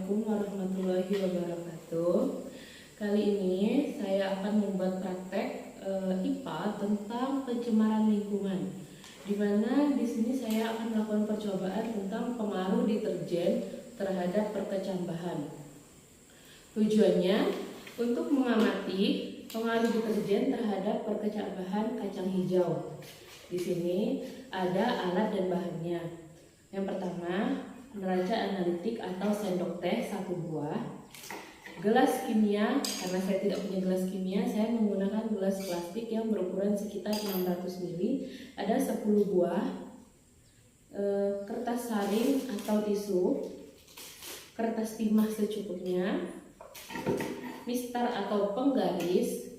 Assalamualaikum warahmatullahi wabarakatuh. Kali ini saya akan membuat praktek IPA tentang pencemaran lingkungan. Di mana di sini saya akan melakukan percobaan tentang pengaruh deterjen terhadap perkecambahan. Tujuannya untuk mengamati pengaruh deterjen terhadap perkecambahan kacang hijau. Di sini ada alat dan bahannya. Yang pertama, neraca analitik atau sendok teh 1 buah, gelas kimia. Karena saya tidak punya gelas kimia, saya menggunakan gelas plastik yang berukuran sekitar 600 ml, ada 10 buah, kertas saring atau tisu, kertas timah secukupnya, mistar atau penggaris,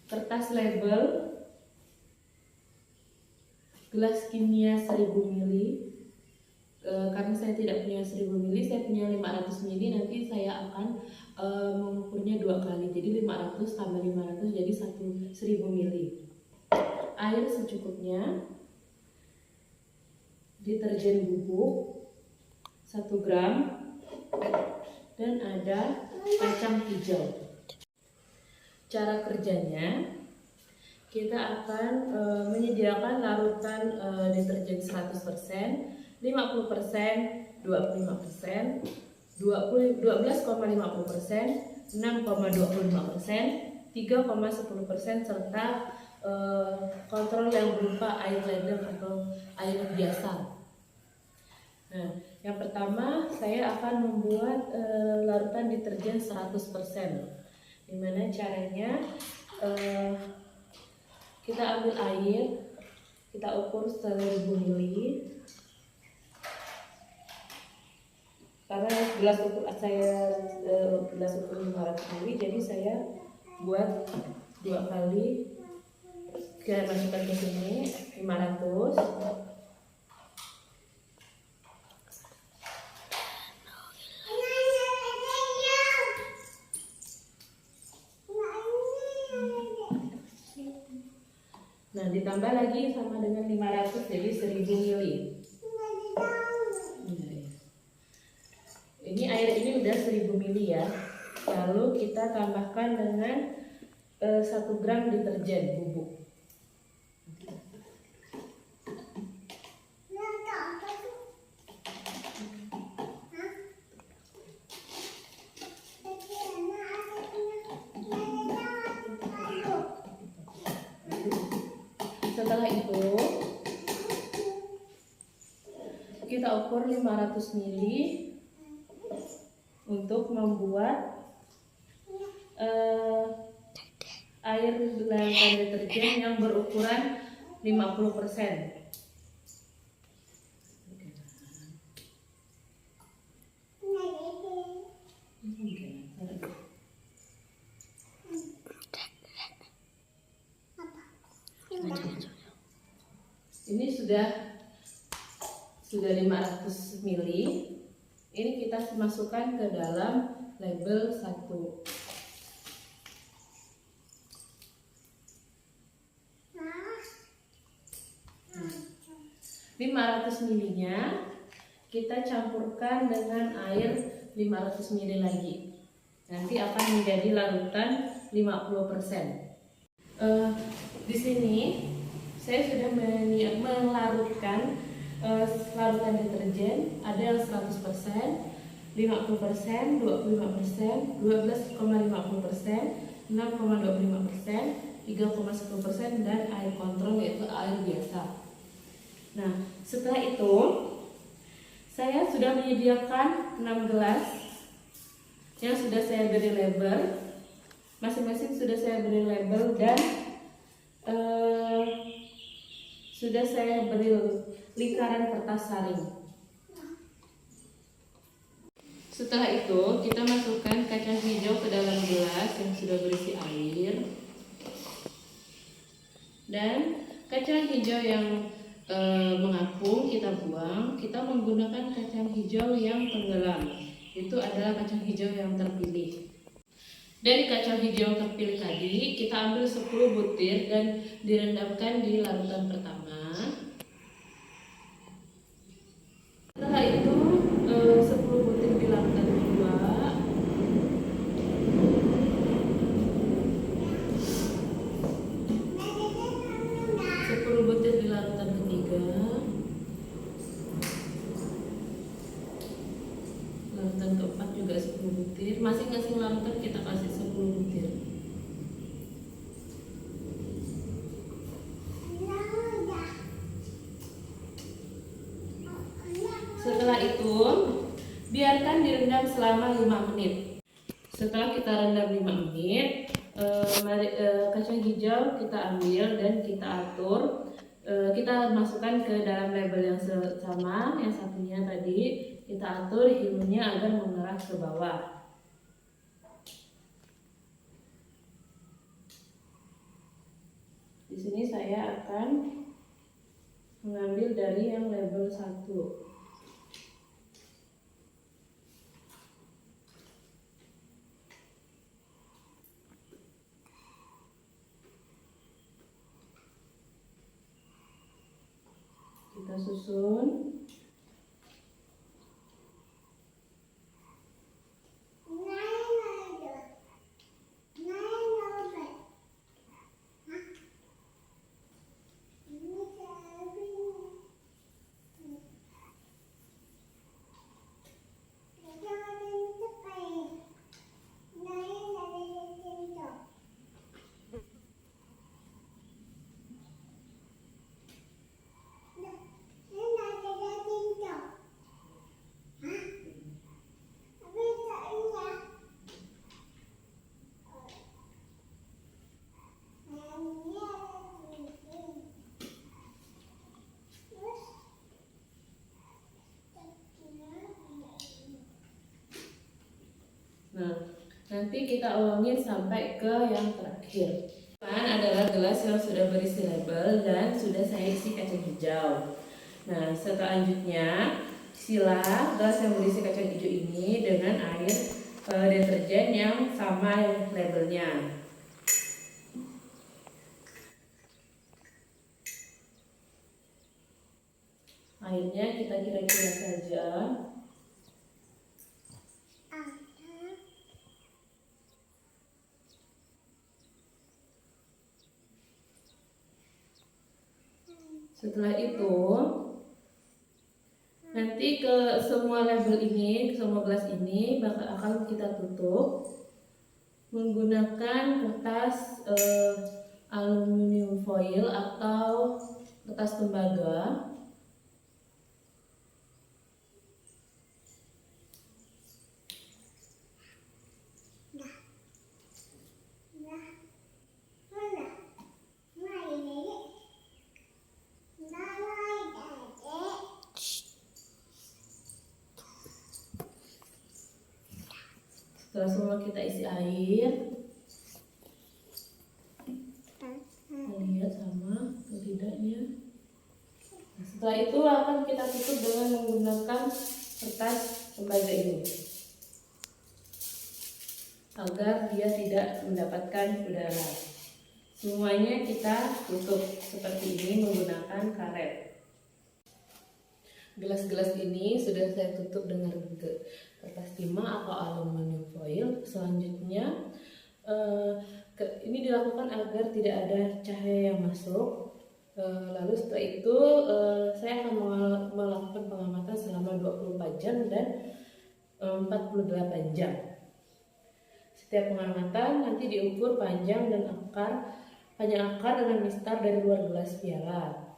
kertas label, gelas kimia 1000 ml. Karena saya tidak punya 1000 ml, saya punya 500 ml. Nanti saya akan mengukurnya 2 kali, jadi 500 tambah 500 jadi 1000 ml. Air secukupnya, deterjen bubuk 1 gram, dan ada kacang hijau. Cara kerjanya, kita akan menyediakan larutan deterjen 100%, 50%, 25%, 12,50%, 6,25%, 3,10%, serta kontrol yang berupa air ledeng atau air biasa. Nah, yang pertama saya akan membuat larutan deterjen 100%. Dimana caranya, kita ambil air, kita ukur 1000 ml. Karena gelas ukur saya gelas ukur 500 ml, jadi saya buat 2 kali. Kita masukkan ke sini 500. Nah, ditambah lagi sama dengan 500, jadi 1000 ml. Ini air ini udah 1000 ml ya. Lalu kita tambahkan dengan 1 gram deterjen bubuk. Setelah itu kita ukur 500 ml untuk membuat air larutan deterjen yang berukuran 50%. Ini sudah 500 ml. Ini kita masukkan ke dalam label 1. 500 ml-nya kita campurkan dengan air 500 ml lagi. Nanti akan menjadi larutan 50%. Di sini saya sudah melarutkan larutan deterjen, ada yang 100%, 50%, 25%, 12,50%, 6,25%, 3,10%, dan air kontrol yaitu air biasa. Nah, setelah itu saya sudah menyediakan 6 gelas yang sudah saya beri label. Masing-masing sudah saya beri label dan sudah saya beri lingkaran kertas saring. Setelah itu kita masukkan kacang hijau ke dalam gelas yang sudah berisi air, dan kacang hijau yang mengapung kita buang. Kita menggunakan kacang hijau yang tenggelam, itu adalah kacang hijau yang terpilih. Dari kacang hijau terpilih tadi kita ambil 10 butir dan direndamkan di larutan pertama. butir, masing-masing larutan kita kasih 10 butir. Setelah itu biarkan direndam selama 5 menit. Setelah kita rendam 5 menit, kacang hijau kita ambil dan kita atur. Kita masukkan ke dalam label yang sama, yang satunya tadi kita atur hidungnya agar mengarah ke bawah. Di sini saya akan mengambil dari yang label 1. Kita susun. Nah, nanti kita ulangin sampai ke yang terakhir. Depan adalah gelas yang sudah berisi label dan sudah saya isi kacang hijau. Nah, selanjutnya silah gelas yang berisi kacang hijau ini dengan air deterjen yang sama labelnya. Airnya kita kira-kira saja. Setelah itu nanti ke semua label ini, ke semua gelas ini akan kita tutup menggunakan kertas aluminium foil atau kertas tembaga. Setelah semua kita isi air, kita lihat sama atau tidaknya. Nah, setelah itu akan kita tutup dengan menggunakan kertas tembaga ini agar dia tidak mendapatkan udara. Semuanya kita tutup seperti ini menggunakan karet. Gelas-gelas ini sudah saya tutup dengan kertas timah atau aluminium foil. Selanjutnya ini dilakukan agar tidak ada cahaya yang masuk. Lalu setelah itu saya akan melakukan pengamatan selama 24 jam dan 48 jam. Setiap pengamatan nanti diukur panjang dan panjang akar dengan mistar dari luar gelas piala.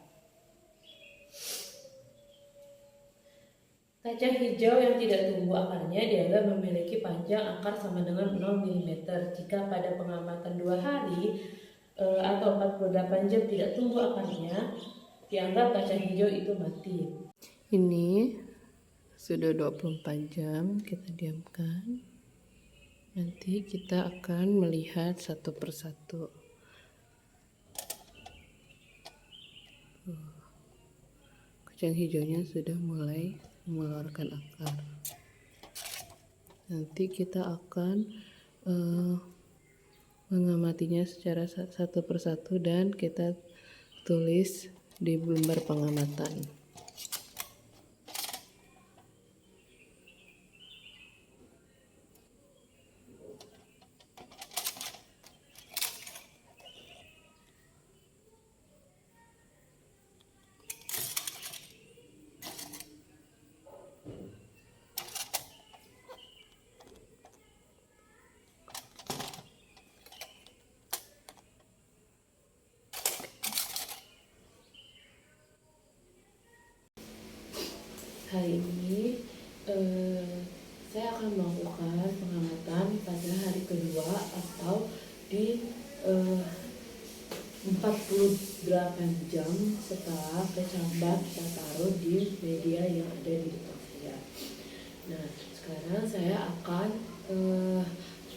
Kacang hijau yang tidak tumbuh akarnya dianggap memiliki panjang akar sama dengan 0 mm. Jika pada pengamatan 2 hari atau 48 jam tidak tumbuh akarnya, dianggap kacang hijau itu mati. Ini sudah 24 jam kita diamkan. Nanti kita akan melihat satu persatu. Kacang hijaunya sudah mulai mengeluarkan akar. Nanti kita akan mengamatinya secara satu persatu dan kita tulis di lembar pengamatan. Kali ini saya akan melakukan pengamatan pada hari kedua atau di 48 jam setelah kecambah kita taruh di media yang ada di depan saya. Nah, sekarang saya akan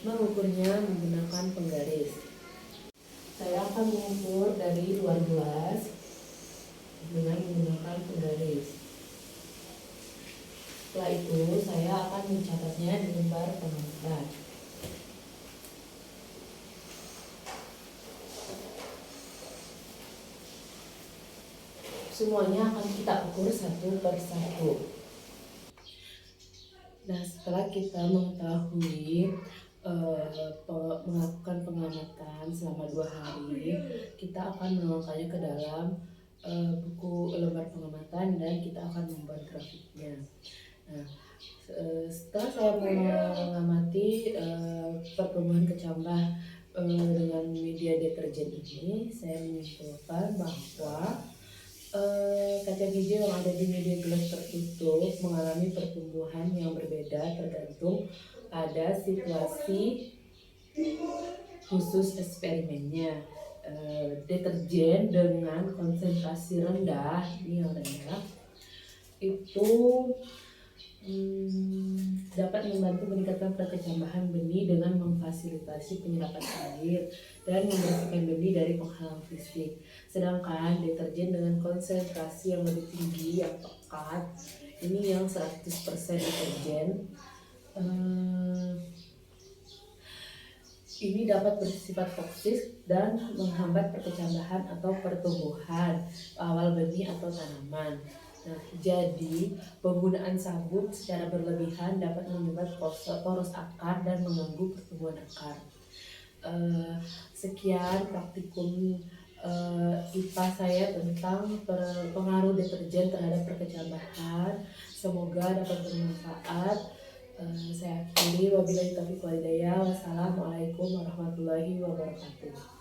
mengukurnya menggunakan penggaris. Saya akan mengukur dari luar gelas dengan menggunakan penggaris. Setelah itu, saya akan mencatatnya di lembar pengamatan. Semuanya akan kita ukur satu per satu. Nah, setelah kita mengetahui melakukan pengamatan selama 2 hari, kita akan menuangkannya ke dalam buku lembar pengamatan dan kita akan membuat grafiknya. Nah, setelah saya mengamati pertumbuhan kecambah dengan media deterjen ini, saya menyimpulkan bahwa kaca hijau yang ada di media gelas tertutup mengalami pertumbuhan yang berbeda tergantung pada situasi khusus eksperimennya. Deterjen dengan konsentrasi rendah, ini yang rendah, itu dapat membantu meningkatkan perkecambahan benih dengan memfasilitasi penyerapan air dan membersihkan benih dari penghalang fisik. Sedangkan deterjen dengan konsentrasi yang lebih tinggi, yang pekat, ini yang 100% deterjen, ini dapat bersifat toksik dan menghambat perkecambahan atau pertumbuhan awal benih atau tanaman. Nah, jadi penggunaan sabun secara berlebihan dapat menyebabkan poros akar dan mengganggu pertumbuhan akar. Sekian praktikum IPA saya tentang pengaruh deterjen terhadap perkecambahan. Semoga dapat bermanfaat. Saya akhiri, wabillahi taufiq wal hidayah. Wassalamualaikum warahmatullahi wabarakatuh.